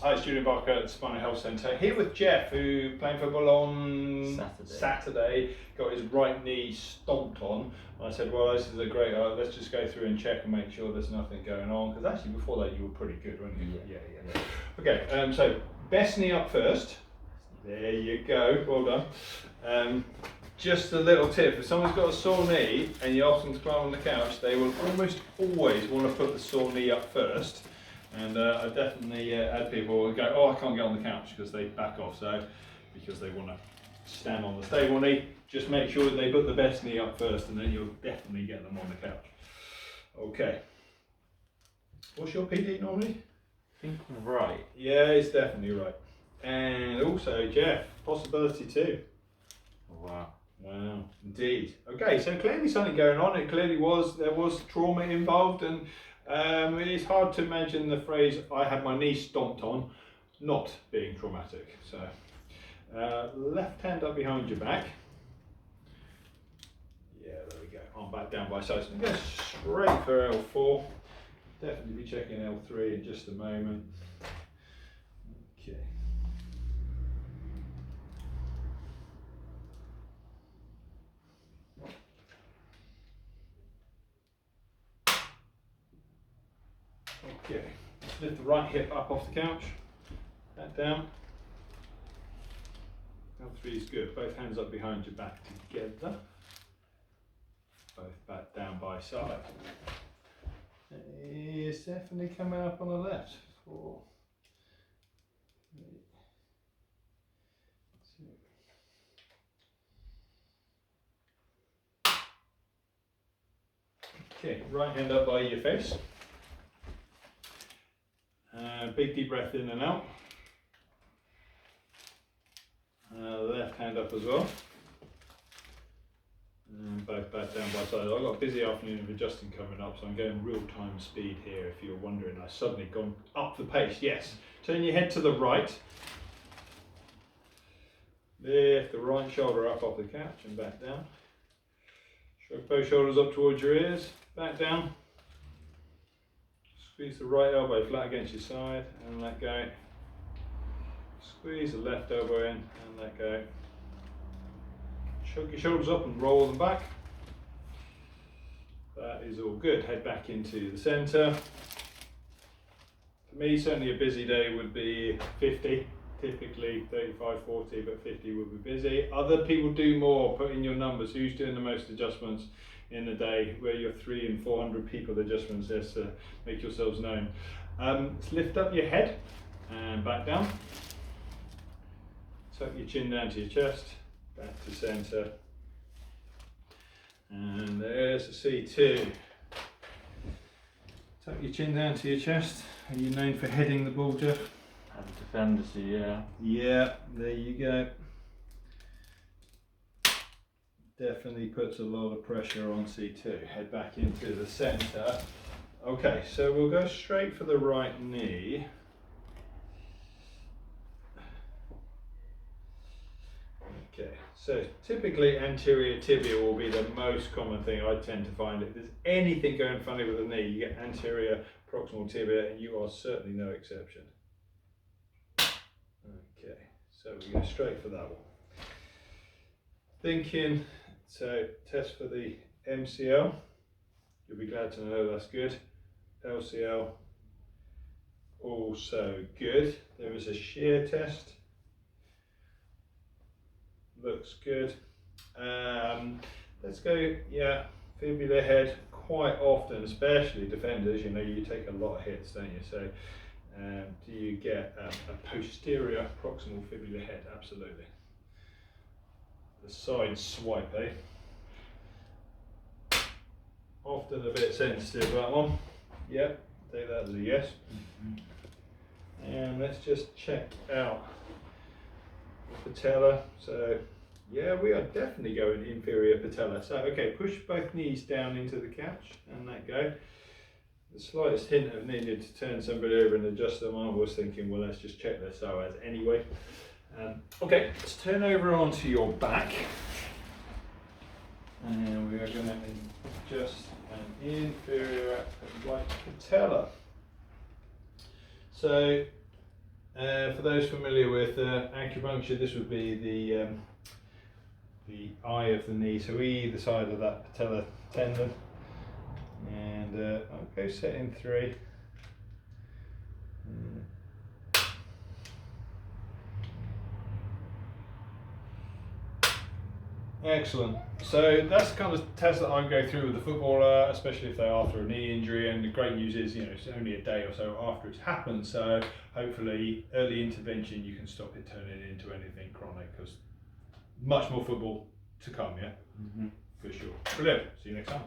Hi, it's Julien Barker at the Spinal Health Centre. Here with Jeff, who playing football on Saturday, got his right knee stomped on. I said, well, this is a great, let's just go through and check and make sure there's nothing going on. Because actually before that you were pretty good, weren't you? Yeah. Okay, so best knee up first. There you go, well done. Just a little tip, if someone's got a sore knee and you ask them to climb on the couch, they will almost always want to put the sore knee up first. And I definitely had people go, oh, I can't get on the couch, because they back off. So, because they want to stand on the stable knee, just make sure that they put the best knee up first, and then you'll definitely get them on the couch. Okay. What's your PD normally? I think right. Yeah, it's definitely right. And also, Jeff, possibility 2. Wow. Wow, indeed. Okay, so clearly something going on. It clearly there was trauma involved, and it's hard to imagine the phrase "I had my knee stomped on" not being traumatic. So, left hand up behind your back. Yeah, there we go. Arm back down by side. So I'm going to go straight for L4. Definitely be checking L3 in just a moment. Okay. Okay, lift the right hip up off the couch, back down. L3 is good, both hands up behind your back together. Both back down by side. It's definitely coming up on the left. 4, 3, 2. Okay, right hand up by your face. Big deep breath in and out. Left hand up as well. And both back down by side. I've got a busy afternoon of adjusting coming up, so I'm going real time speed here. If you're wondering, I've suddenly gone up the pace. Yes. Turn your head to the right. Lift the right shoulder up off the couch and back down. Shrug both shoulders up towards your ears. Back down. Squeeze the right elbow flat against your side and let go. Squeeze the left elbow in and let go. Shrug your shoulders up and roll them back. That is all good. Head back into the centre. For me, certainly a busy day would be 50. Typically 35, 40, but 50 would be busy. Other people do more. Put in your numbers. Who's doing the most adjustments in the day? Where your 300 and 400 people adjustments, just make yourselves known. Let's lift up your head and back down. Tuck your chin down to your chest, back to centre. And there's the C2. Tuck your chin down to your chest. Are you known for heading the ball, Jeff? And defenders, yeah. Yeah, there you go. Definitely puts a lot of pressure on C2. Head back into the centre. Okay, so we'll go straight for the right knee. Okay, so typically anterior tibia will be the most common thing I tend to find. If there's anything going funny with the knee, you get anterior proximal tibia, and you are certainly no exception. Okay, so we go straight for that one. Thinking, so test for the MCL. You'll be glad to know that's good. LCL, also good. There is a shear test. Looks good. Let's go, yeah, fibular head. Quite often, especially defenders, you know, you take a lot of hits, don't you? So do you get a posterior proximal fibular head? Absolutely. The side swipe, eh? Often a bit sensitive, that one. Yep, take that as a yes. And let's just check out the patella. So yeah, we are definitely going inferior patella. So okay, push both knees down into the couch and let go. The slightest hint of needing to turn somebody over and adjust them, I was thinking, well, let's just check their psoas anyway. Okay, let's turn over onto your back. And we are going to adjust an inferior right patella. So For those familiar with acupuncture, this would be the eye of the knee, so either side of that patella tendon. And I'll go set in 3. Excellent. So that's the kind of test that I go through with the footballer, especially if they're after a knee injury. And the great news is, it's only a day or so after it's happened. So hopefully, early intervention, you can stop it turning into anything chronic. Because much more football to come, yeah, for sure. Brilliant. See you next time.